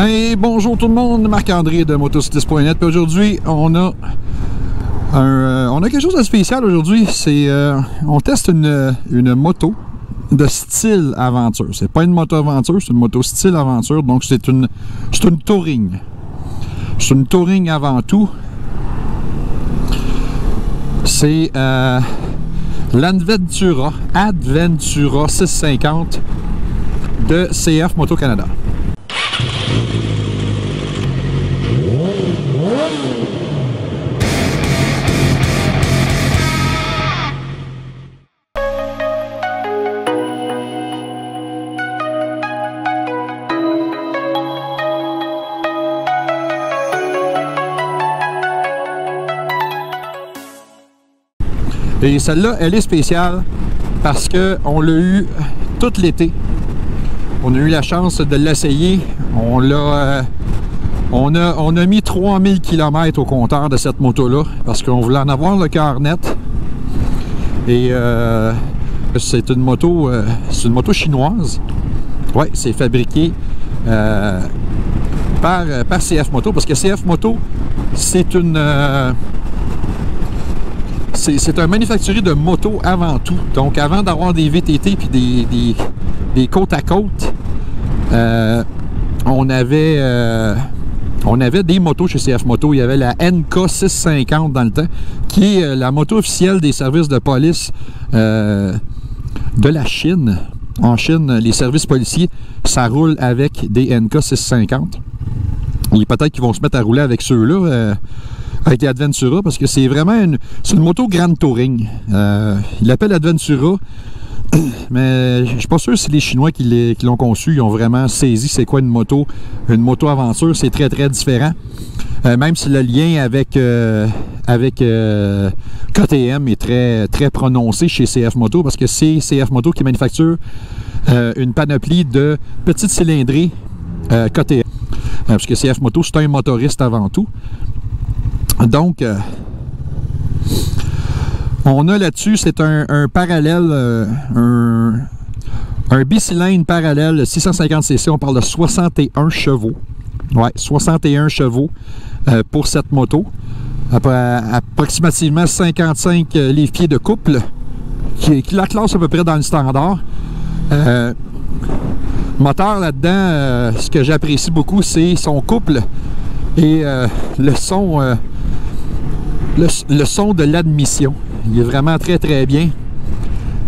Hey, bonjour tout le monde, Marc-André de Motocycliste.net. Puis aujourd'hui, on a quelque chose de spécial aujourd'hui. C'est on teste une moto de style aventure. C'est pas une moto aventure, c'est une moto style aventure. Donc c'est une touring. C'est une touring avant tout. C'est l'Adventura Adventura 650 de CF Moto Canada. Et celle-là, elle est spéciale parce qu'on l'a eu tout l'été. On a eu la chance de l'essayer. On a mis 3000 km au compteur de cette moto-là parce qu'on voulait en avoir le cœur net. Et c'est une moto chinoise. Ouais, c'est fabriqué par CF Moto parce que CF Moto, c'est un manufacturier de motos avant tout. Donc, avant d'avoir des VTT puis des côte à côte, on avait des motos chez CF Moto. Il y avait la NK 650 dans le temps, qui est la moto officielle des services de police de la Chine. En Chine, les services policiers, ça roule avec des NK 650. Et peut-être qu'ils vont se mettre à rouler avec ceux-là. Avec les Adventura, parce que c'est vraiment une moto Grand Touring. Ils l'appellent Adventura, mais je suis pas sûr si les Chinois qui l'ont conçu, ils ont vraiment saisi c'est quoi une moto aventure. C'est très très différent. Même si le lien avec KTM est très très prononcé chez CF Moto, parce que c'est CF Moto qui manufacture une panoplie de petites cylindrées KTM. Parce que CF Moto, c'est un motoriste avant tout. Donc, on a là-dessus, c'est un parallèle, un bicylindre parallèle 650cc, on parle de 61 chevaux. Ouais, 61 chevaux pour cette moto. Approximativement 55 livres-pieds de couple, qui la classe à peu près dans le standard. Moteur là-dedans, ce que j'apprécie beaucoup, c'est son couple et le son de l'admission. Il est vraiment très très bien.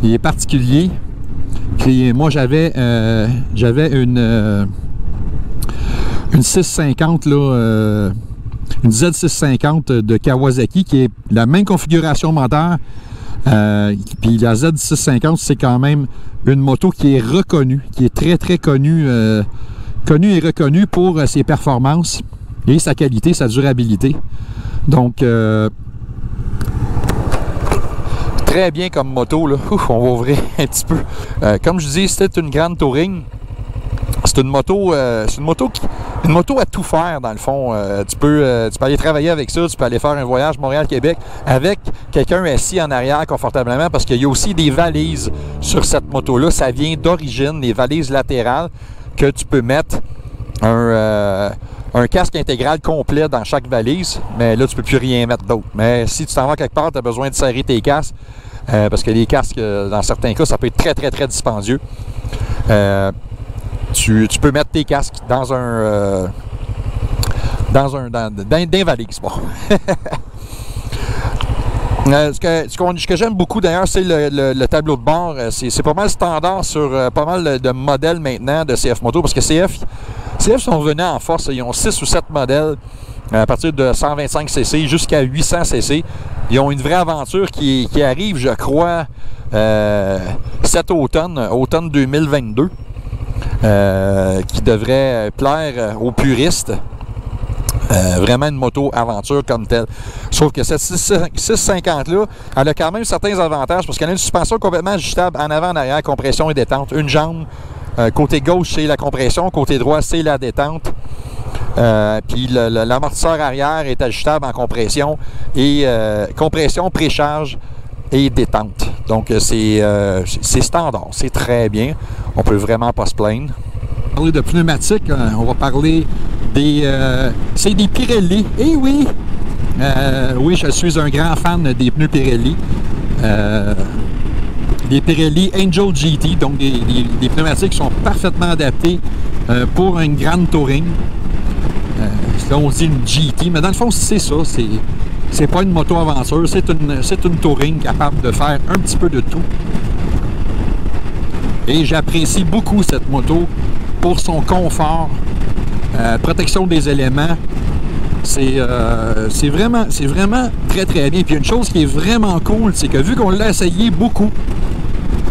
Il est particulier. Puis moi j'avais une 650 là, une Z650 de Kawasaki qui est la même configuration moteur. Puis la Z650, c'est quand même une moto qui est reconnue, qui est très très connue et reconnue pour ses performances et sa qualité, sa durabilité. Donc, très bien comme moto, là. Ouf, on va ouvrir un petit peu. Comme je dis, c'était une grande touring. C'est une moto à tout faire, dans le fond. Tu peux aller travailler avec ça, tu peux aller faire un voyage Montréal-Québec avec quelqu'un assis en arrière confortablement, parce qu'il y a aussi des valises sur cette moto-là. Ça vient d'origine, les valises latérales, que tu peux mettre un casque intégral complet dans chaque valise, mais là, tu peux plus rien mettre d'autre. Mais si tu t'en vas quelque part, tu as besoin de serrer tes casques, parce que les casques, dans certains cas, ça peut être très, très, très dispendieux. Tu peux mettre tes casques dans un valise. Bon. Ce que j'aime beaucoup d'ailleurs, c'est le tableau de bord. C'est pas mal standard sur pas mal de modèles maintenant de CF Moto, parce que CF sont revenus en force. Ils ont 6 ou 7 modèles à partir de 125cc jusqu'à 800cc. Ils ont une vraie aventure qui arrive, je crois, cet automne 2022, qui devrait plaire aux puristes. Vraiment une moto aventure comme telle. Sauf que cette 650-là, elle a quand même certains avantages, parce qu'elle a une suspension complètement ajustable en avant, en arrière, compression et détente. Une jambe, côté gauche, c'est la compression, côté droit, c'est la détente. Puis l'amortisseur arrière est ajustable en compression et compression, précharge et détente. Donc c'est standard, c'est très bien. On peut vraiment pas se plaindre. Parler de pneumatiques, on va parler des... c'est des Pirelli. Eh oui! Oui, je suis un grand fan des pneus Pirelli. Des Pirelli Angel GT, donc des pneumatiques qui sont parfaitement adaptés pour une grande touring. Là, on dit une GT, mais dans le fond, c'est ça. C'est pas une moto-aventure, c'est une touring capable de faire un petit peu de tout. Et j'apprécie beaucoup cette moto pour son confort, protection des éléments. C'est vraiment très très bien. Puis une chose qui est vraiment cool, c'est que vu qu'on l'a essayé beaucoup,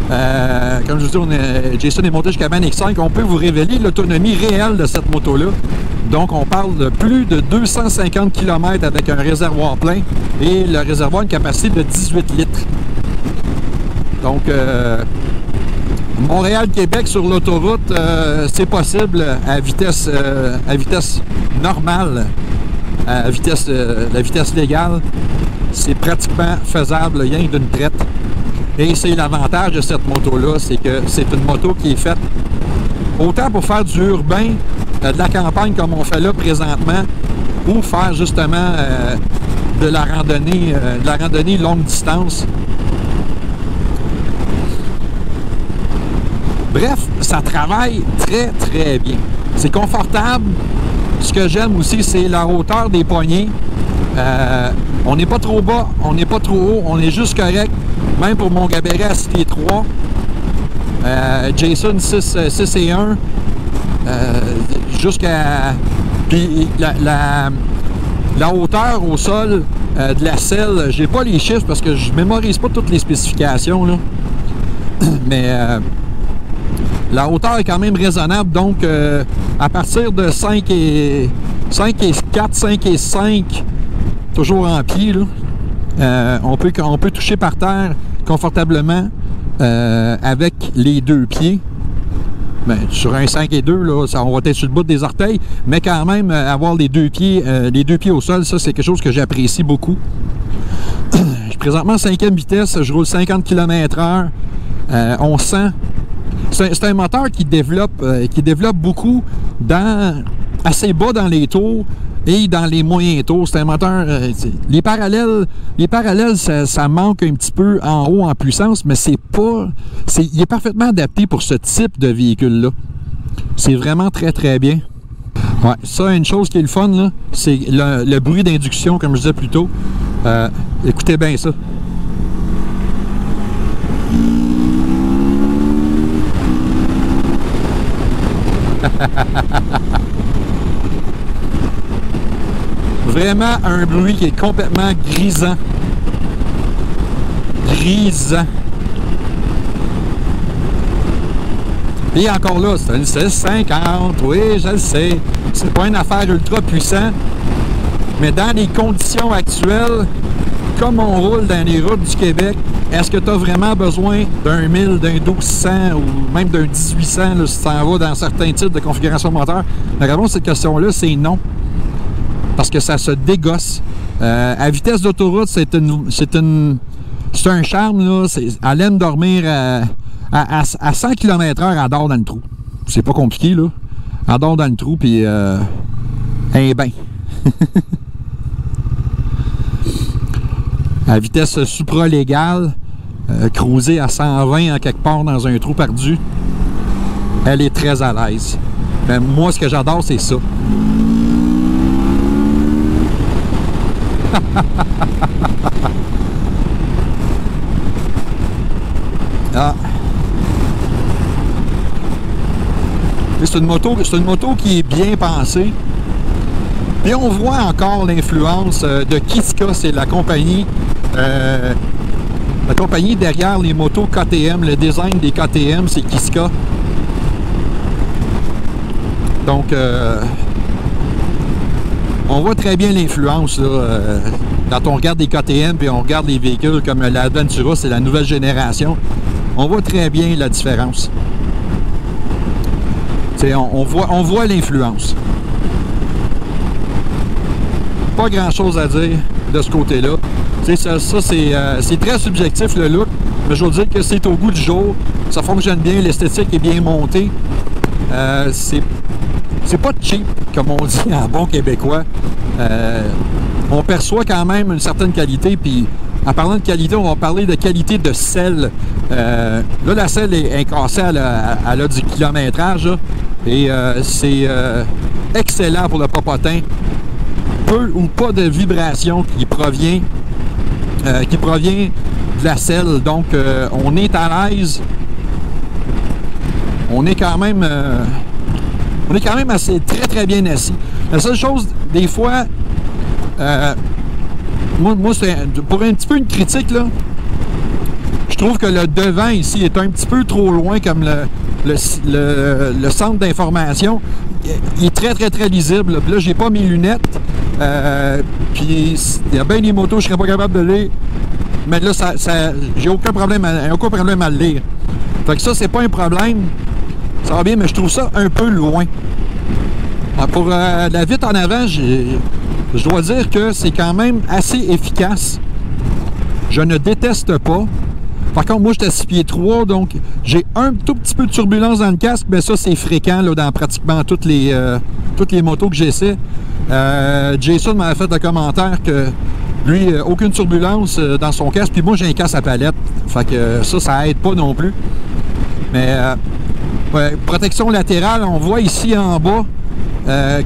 comme je vous dis, Jason est monté jusqu'à Man X5, on peut vous révéler l'autonomie réelle de cette moto-là. Donc on parle de plus de 250 km avec un réservoir plein et le réservoir a une capacité de 18 litres. Donc Montréal-Québec sur l'autoroute, c'est possible à vitesse normale, à la vitesse légale. C'est pratiquement faisable, rien d'une traite. Et c'est l'avantage de cette moto-là, c'est que c'est une moto qui est faite autant pour faire du urbain, de la campagne comme on fait là présentement, ou faire justement de la randonnée longue distance. Bref, ça travaille très très bien. C'est confortable. Ce que j'aime aussi, c'est la hauteur des poignets. On n'est pas trop bas, on n'est pas trop haut, on est juste correct. Même pour mon gabarit à 6 pieds 3. Jason 6 et 1. Jusqu'à... Puis la hauteur au sol de la selle, j'ai pas les chiffres parce que je mémorise pas toutes les spécifications, là. Mais la hauteur est quand même raisonnable, donc à partir de 5 et 4, 5 et 5, toujours en pied, là, on peut toucher par terre confortablement avec les deux pieds. Ben, sur un 5 et 2, là, on va être sur le bout des orteils, mais quand même, avoir les deux pieds au sol, ça, c'est quelque chose que j'apprécie beaucoup. Je suis présentement en 5e vitesse, je roule 50 km/h. On sent... C'est un moteur qui développe beaucoup assez bas dans les tours et dans les moyens tours. C'est un moteur... les parallèles, ça manque un petit peu en haut en puissance, mais il est parfaitement adapté pour ce type de véhicule-là. C'est vraiment très, très bien. Ouais, ça, une chose qui est le fun, là, c'est le bruit d'induction, comme je disais plus tôt. Écoutez bien ça. Vraiment un bruit qui est complètement grisant. Grisant. Et encore là, c'est une 650, oui, je le sais. C'est pas une affaire ultra puissante. Mais dans les conditions actuelles, comme on roule dans les routes du Québec, est-ce que tu as vraiment besoin d'un 1000, d'un 1200 ou même d'un 1800 là, si tu en vas dans certains types de configuration moteur? La réponse à cette question-là, c'est non. Parce que ça se dégosse. À vitesse d'autoroute, c'est un charme, là. Elle aime dormir à 100 km/h, elle dort dans le trou. C'est pas compliqué, là. Elle dort dans le trou, puis elle est bien. À vitesse supra-légale, cruiser à 120 en quelque part dans un trou perdu, elle est très à l'aise. Ben, moi, ce que j'adore, c'est ça. Ah. C'est une moto qui est bien pensée. Et on voit encore l'influence de Kiska, c'est la compagnie derrière les motos KTM, le design des KTM, c'est Kiska. Donc, on voit très bien l'influence quand on regarde les KTM et on regarde les véhicules comme la Aventura, c'est la nouvelle génération. On voit très bien la différence. On voit l'influence. Pas grand chose à dire de ce côté-là. C'est très subjectif le look, mais je veux dire que c'est au goût du jour. Ça fonctionne bien, l'esthétique est bien montée. c'est pas cheap, comme on dit en bon québécois. On perçoit quand même une certaine qualité, puis en parlant de qualité, on va parler de qualité de selle. Là, la selle est cassée, elle a du kilométrage, là, et c'est excellent pour le popotin. Peu ou pas de vibration qui provient de la selle. Donc, on est à l'aise. On est quand même assez très bien assis. La seule chose, des fois, moi c'est pour un petit peu une critique, là, je trouve que le devant ici est un petit peu trop loin comme le centre d'information. Il est très lisible. Puis là, j'ai pas mes lunettes. Puis il y a bien des motos, je serais pas capable de lire. Mais là, j'ai aucun problème à le lire. Fait que ça, c'est pas un problème. Ça va bien, mais je trouve ça un peu loin. Alors pour la vitre en avant, je dois dire que c'est quand même assez efficace. Je ne déteste pas. Par contre, moi, j'étais à 6 pieds 3, donc j'ai un tout petit peu de turbulence dans le casque, mais ça, c'est fréquent là, dans pratiquement toutes les motos que j'essaie. Jason m'avait fait le commentaire que lui, aucune turbulence dans son casque, puis moi, j'ai un casque à palette. Fait que ça aide pas non plus. Mais ouais, protection latérale, on voit ici en bas,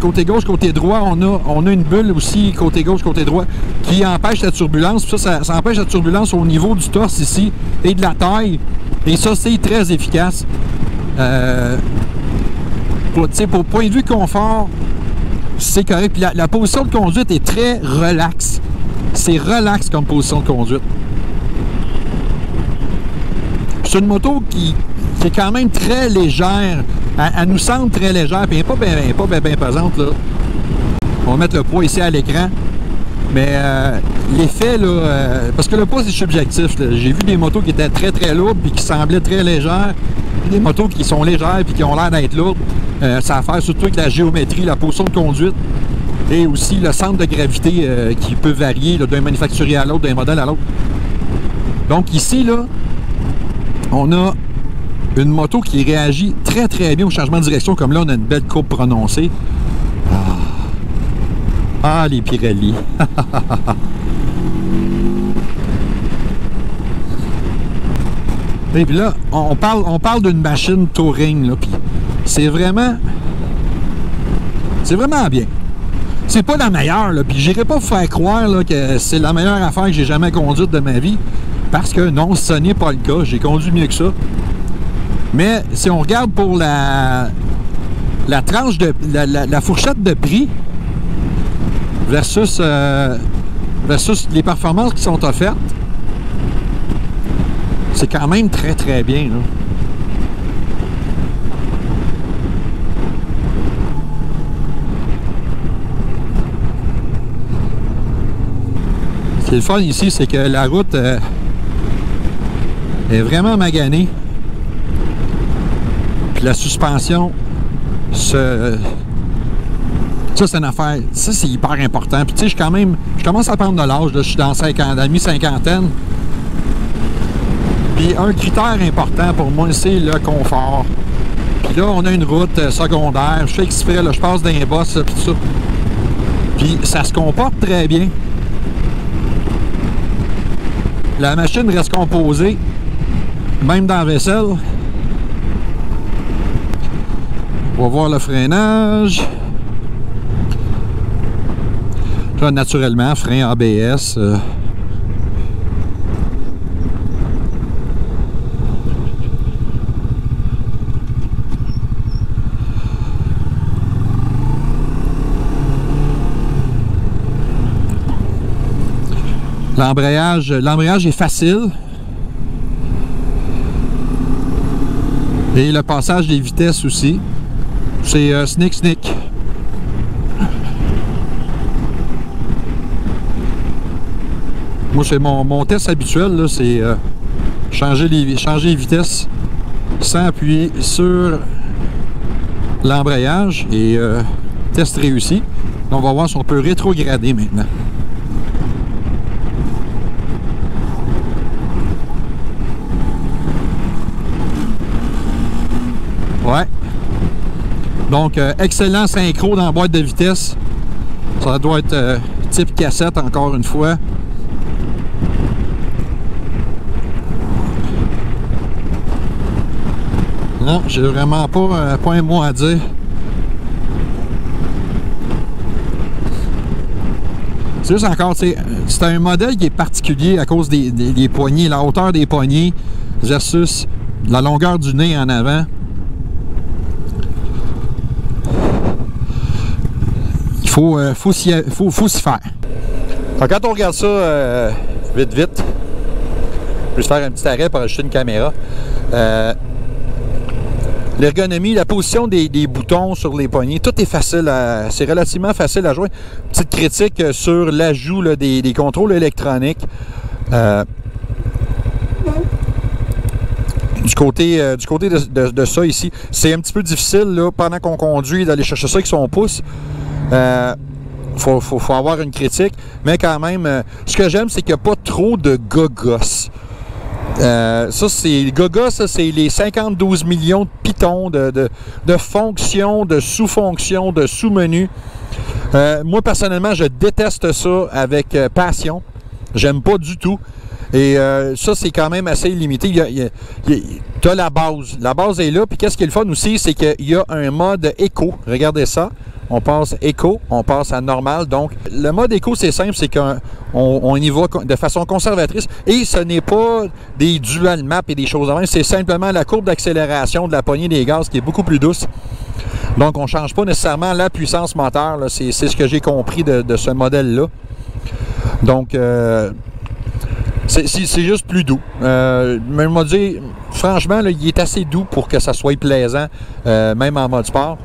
côté gauche, côté droit, on a une bulle aussi, côté gauche, côté droit, qui empêche la turbulence. Puis ça empêche la turbulence au niveau du torse ici et de la taille. Et ça, c'est très efficace. Pour point de vue confort, c'est correct. Puis la position de conduite est très relaxe. C'est relax comme position de conduite. C'est une moto qui est quand même très légère. Elle nous semble très légère, puis elle n'est pas bien pesante, là. On va mettre le poids ici à l'écran. Mais l'effet, là, parce que le poids, c'est subjectif. J'ai vu des motos qui étaient très lourdes, puis qui semblaient très légères. Puis des motos qui sont légères, puis qui ont l'air d'être lourdes. Ça a à faire surtout avec la géométrie, la position de conduite, et aussi le centre de gravité qui peut varier d'un manufacturier à l'autre, d'un modèle à l'autre. Donc ici, là, on a une moto qui réagit très bien au changement de direction. Comme là, on a une belle courbe prononcée. Ah, les Pirelli. Et puis là, on parle d'une machine touring, là, puis c'est vraiment bien. C'est pas la meilleure, là, puis j'irai pas vous faire croire là, que c'est la meilleure affaire que j'ai jamais conduite de ma vie, parce que non, ce n'est pas le cas. J'ai conduit mieux que ça. Mais si on regarde pour la tranche de la fourchette de prix versus les performances qui sont offertes, c'est quand même très bien, là. Ce qui est le fun ici, c'est que la route est vraiment maganée. Puis la suspension, ça c'est une affaire, ça c'est hyper important. Puis tu sais, je commence à prendre de l'âge, je suis dans la mi-cinquantaine. Puis un critère important pour moi, c'est le confort. Puis là, on a une route secondaire, je fais exprès, là, je passe dans les bosses, puis tout ça. Puis ça se comporte très bien. La machine reste composée, même dans la vaisselle. On va voir le freinage. Là, naturellement, frein ABS. L'embrayage est facile. Et le passage des vitesses aussi. C'est snick. Moi, c'est mon test habituel, c'est changer les vitesses sans appuyer sur l'embrayage. Et test réussi. On va voir si on peut rétrograder maintenant. Ouais. Donc, excellent synchro dans la boîte de vitesse. Ça doit être type cassette, encore une fois. Non, j'ai vraiment pas un mot à dire. C'est juste encore, c'est un modèle qui est particulier à cause des poignées, la hauteur des poignées versus la longueur du nez en avant. Il faut s'y faire. Alors, quand on regarde ça vite, je vais juste faire un petit arrêt pour ajouter une caméra. L'ergonomie, la position des boutons sur les poignées, tout est facile, c'est relativement facile à jouer. Petite critique sur l'ajout des contrôles électroniques. Du côté de ça ici, c'est un petit peu difficile là, pendant qu'on conduit d'aller chercher ça avec son pouce. Faut avoir une critique, mais quand même, ce que j'aime, c'est qu'il n'y a pas trop de gogos. Ça, c'est Gaga, ça, c'est les 52 millions de pitons, de fonctions, de sous-fonctions, de sous-menus. Moi, personnellement, je déteste ça avec passion. J'aime pas du tout. Et ça, c'est quand même assez limité. Tu as la base. La base est là. Puis qu'est-ce qui est le fun aussi, c'est qu'il y a un mode éco. Regardez ça. On passe éco, on passe à normal. Donc, le mode éco, c'est simple, c'est qu'on y va de façon conservatrice. Et ce n'est pas des dual maps et des choses comme ça. C'est simplement la courbe d'accélération de la poignée des gaz qui est beaucoup plus douce. Donc, on ne change pas nécessairement la puissance moteur. C'est ce que j'ai compris de ce modèle-là. Donc, c'est juste plus doux. Mais on m'a dit, franchement, là, il est assez doux pour que ça soit plaisant, même en mode sport.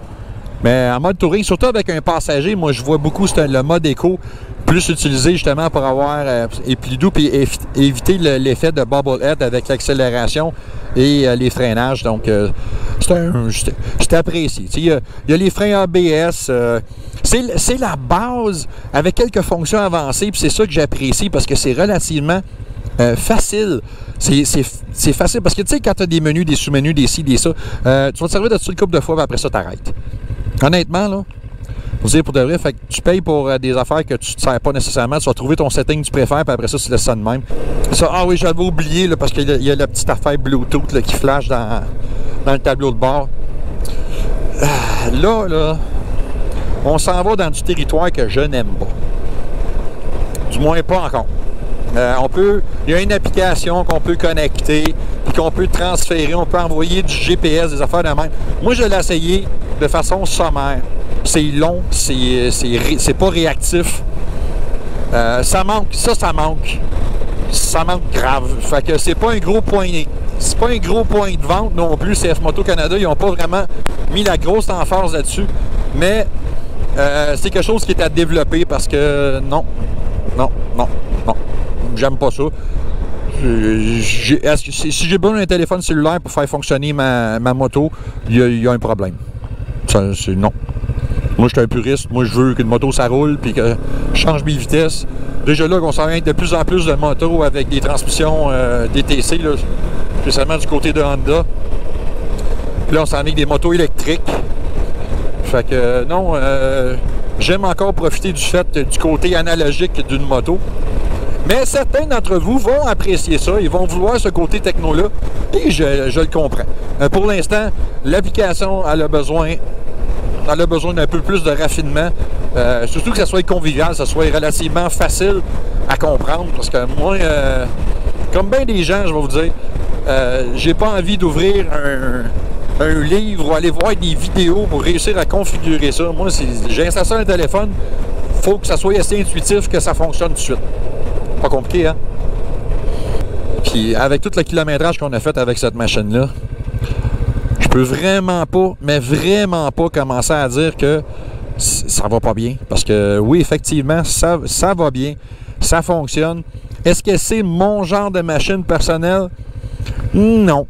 Mais en mode touring, surtout avec un passager, moi je vois beaucoup le mode éco plus utilisé justement pour avoir et plus doux puis éviter l'effet de bobblehead avec l'accélération et les freinages. Donc c'est apprécié. Il y a les freins ABS. C'est la base avec quelques fonctions avancées, puis c'est ça que j'apprécie parce que c'est relativement facile. C'est facile parce que tu sais, quand tu as des menus, des sous-menus, des ci, des ça, tu vas te servir de ça une couple de fois, puis après ça, t'arrêtes. Honnêtement, là, vous dire pour de vrai, fait que tu payes pour des affaires que tu ne te sers pas nécessairement, tu vas trouver ton setting que tu préfères, puis après ça, tu laisses ça de même. Ça, ah oui, j'avais oublié, là, parce qu'il y a la petite affaire Bluetooth là, qui flash dans le tableau de bord. Là, on s'en va dans du territoire que je n'aime pas. Du moins pas encore. Il y a une application qu'on peut connecter, puis qu'on peut transférer, on peut envoyer du GPS, des affaires de même. Moi, je l'ai essayé de façon sommaire. C'est long, c'est pas réactif. Ça manque. Ça manque grave. Fait que c'est pas un gros point. C'est pas un gros point de vente non plus. CF Moto Canada, ils n'ont pas vraiment mis la grosse emphase là-dessus. Mais c'est quelque chose qui est à développer parce que non. J'aime pas ça. Si j'ai besoin d'un téléphone cellulaire pour faire fonctionner ma moto, il y a un problème. Non. Moi, je suis un puriste. Moi, je veux qu'une moto, ça roule puis que je change mes vitesses. Déjà là, qu'on s'en vient de plus en plus de motos avec des transmissions DTC, là, spécialement du côté de Honda. Puis là, on s'en vient avec des motos électriques. Fait que non, j'aime encore profiter du fait du côté analogique d'une moto. Mais certains d'entre vous vont apprécier ça, ils vont vouloir ce côté techno-là, et je le comprends. Pour l'instant, l'application, elle a besoin d'un peu plus de raffinement, surtout que ça soit convivial, ça soit relativement facile à comprendre, parce que moi, comme bien des gens, je vais vous dire, j'ai pas envie d'ouvrir un livre ou aller voir des vidéos pour réussir à configurer ça. Moi, j'ai installé ça sur un téléphone, il faut que ça soit assez intuitif que ça fonctionne tout de suite. Pas compliqué, hein? Puis avec tout le kilométrage qu'on a fait avec cette machine-là, je peux vraiment pas commencer à dire que ça va pas bien. Parce que oui, effectivement, ça va bien, ça fonctionne. Est-ce que c'est mon genre de machine personnelle? Non.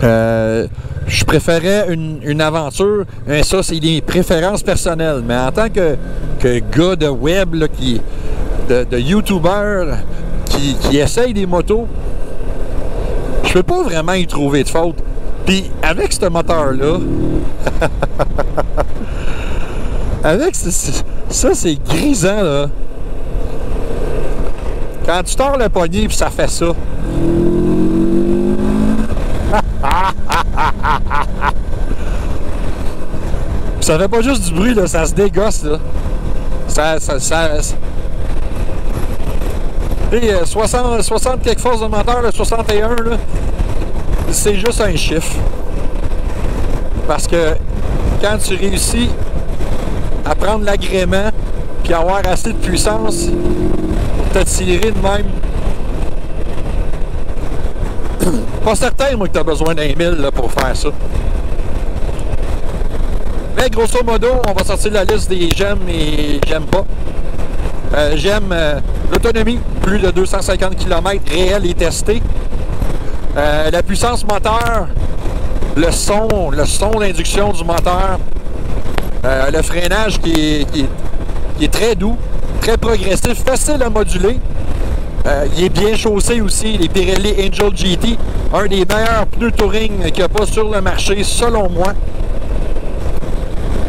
Je préférais une aventure, mais ça, c'est des préférences personnelles. Mais en tant que gars de web, là, de YouTuber qui essaye des motos, je peux pas vraiment y trouver de faute. Puis avec ce moteur-là, Avec ça, c'est grisant, là. Quand tu tords le poignet, puis ça fait ça. Ça fait pas juste du bruit, là, ça se dégosse, là. Et 60 quelques forces de moteur, le 61, là, c'est juste un chiffre. Parce que quand tu réussis à prendre l'agrément puis avoir assez de puissance pour te tirer de même, pas certain, moi, que tu as besoin d'un 1000 là, pour faire ça. Mais grosso modo, on va sortir la liste des j'aime et j'aime pas. J'aime l'autonomie, plus de 250 km réel et testé. La puissance moteur, le son d'induction du moteur, le freinage qui est très doux, très progressif, facile à moduler. Il est bien chaussé aussi, les Pirelli Angel GT, un des meilleurs pneus touring qu'il n'y a pas sur le marché, selon moi.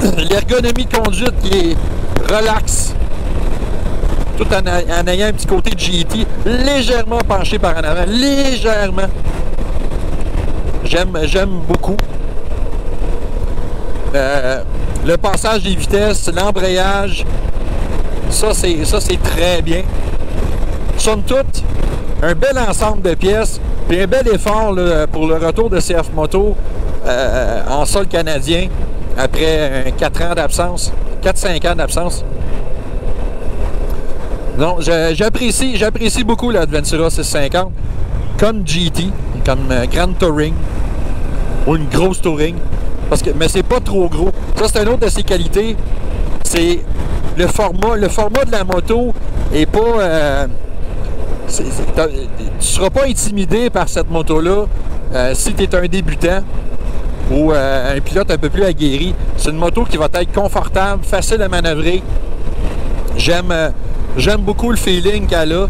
L'ergonomie de conduite qui est relax, tout en ayant un petit côté de GT, légèrement penché par en avant, légèrement. J'aime beaucoup. Le passage des vitesses, l'embrayage, ça c'est très bien. Somme toute, un bel ensemble de pièces, puis un bel effort là, pour le retour de CF Moto en sol canadien après 4 ans d'absence, 4-5 ans d'absence. Donc, j'apprécie beaucoup l'Adventura 650 comme GT, comme Grand Touring ou une grosse Touring, mais c'est pas trop gros. Ça, c'est une autre de ses qualités. C'est le format de la moto est pas... tu ne seras pas intimidé par cette moto-là si tu es un débutant ou un pilote un peu plus aguerri. C'est une moto qui va être confortable, facile à manœuvrer. J'aime beaucoup le feeling qu'elle a.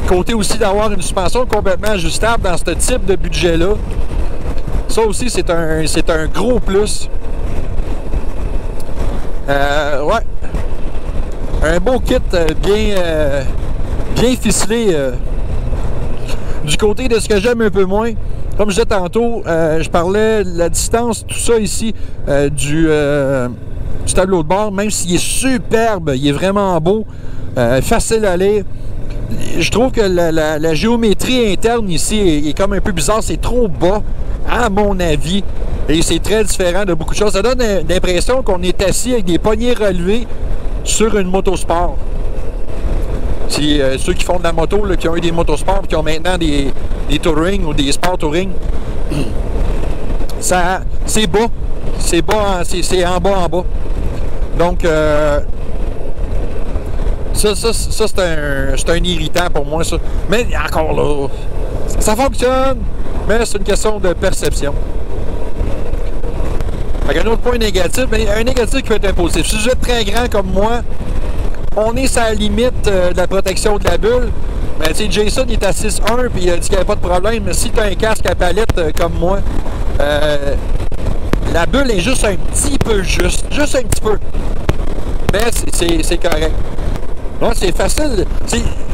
Côté aussi d'avoir une suspension complètement ajustable dans ce type de budget-là. Ça aussi, c'est un gros plus. Ouais. Un beau kit bien ficelé. Du côté de ce que j'aime un peu moins, comme je disais tantôt, je parlais de la distance, tout ça ici, du tableau de bord, même s'il est superbe, il est vraiment beau, facile à lire. Je trouve que la géométrie interne ici est comme un peu bizarre, c'est trop bas, à mon avis, et c'est très différent de beaucoup de choses. Ça donne l'impression qu'on est assis avec des poignées relevées sur une motosport. Si ceux qui font de la moto, là, qui ont eu des motosports, qui ont maintenant des touring ou des sport touring, c'est bas. C'est bas, c'est en bas en bas. Donc, ça c'est un irritant pour moi, ça. Mais encore là, ça fonctionne, mais c'est une question de perception. Un autre point négatif, mais un négatif qui peut être impositif. Si vous êtes très grand comme moi, on est à la limite de la protection de la bulle. Mais tu sais, Jason il est à 6.1 puis il a dit qu'il n'y avait pas de problème. Mais si tu as un casque à palette comme moi, la bulle est juste un petit peu juste un petit peu. Mais c'est correct. Ouais, c'est facile.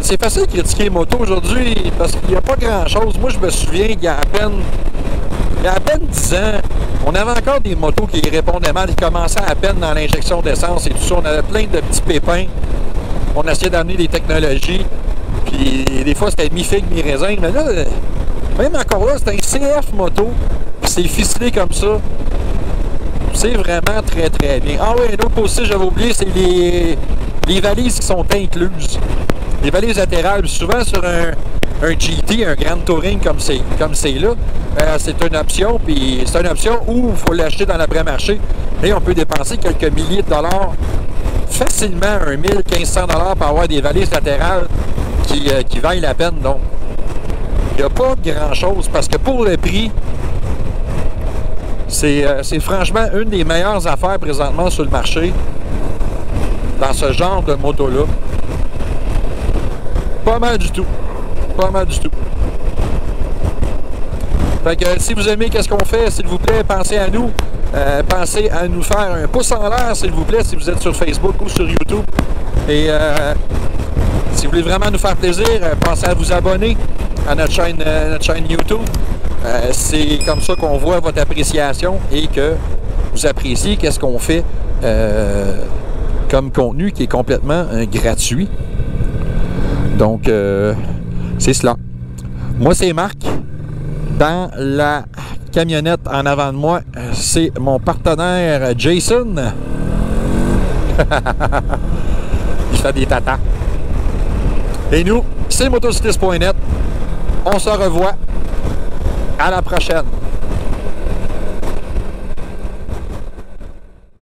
C'est facile de critiquer les motos aujourd'hui parce qu'il n'y a pas grand-chose. Moi, je me souviens qu'il y a à peine 10 ans, on avait encore des motos qui répondaient mal. Ils commençaient à peine dans l'injection d'essence et tout ça. On avait plein de petits pépins. On essayait d'amener des technologies. Puis des fois, c'était mi-figue, mi-raisin. Mais là, même encore là, c'est un CF moto. Puis c'est ficelé comme ça. C'est vraiment très, très bien. Ah oui, un autre aussi, j'avais oublié, c'est les valises qui sont incluses. Les valises latérales, souvent sur un GT, un Grand Touring comme c'est là, c'est une option, puis c'est une option où il faut l'acheter dans l'après-marché. Et on peut dépenser quelques milliers de dollars, facilement 1500 $ pour avoir des valises latérales qui valent la peine. Donc, il n'y a pas grand-chose, parce que pour le prix, c'est franchement une des meilleures affaires présentement sur le marché dans ce genre de moto-là. Pas mal du tout. Pas mal du tout. Fait que si vous aimez qu'est-ce qu'on fait, s'il vous plaît, pensez à nous. pensez à nous faire un pouce en l'air, s'il vous plaît, si vous êtes sur Facebook ou sur YouTube. Et si vous voulez vraiment nous faire plaisir, pensez à vous abonner à notre chaîne YouTube. C'est comme ça qu'on voit votre appréciation et que vous appréciez qu'est-ce qu'on fait comme contenu qui est complètement gratuit. Donc, c'est cela. Moi, c'est Marc. Dans la camionnette en avant de moi, c'est mon partenaire Jason. Il fait des tatas. Et nous, c'est motocycliste.net. On se revoit. À la prochaine.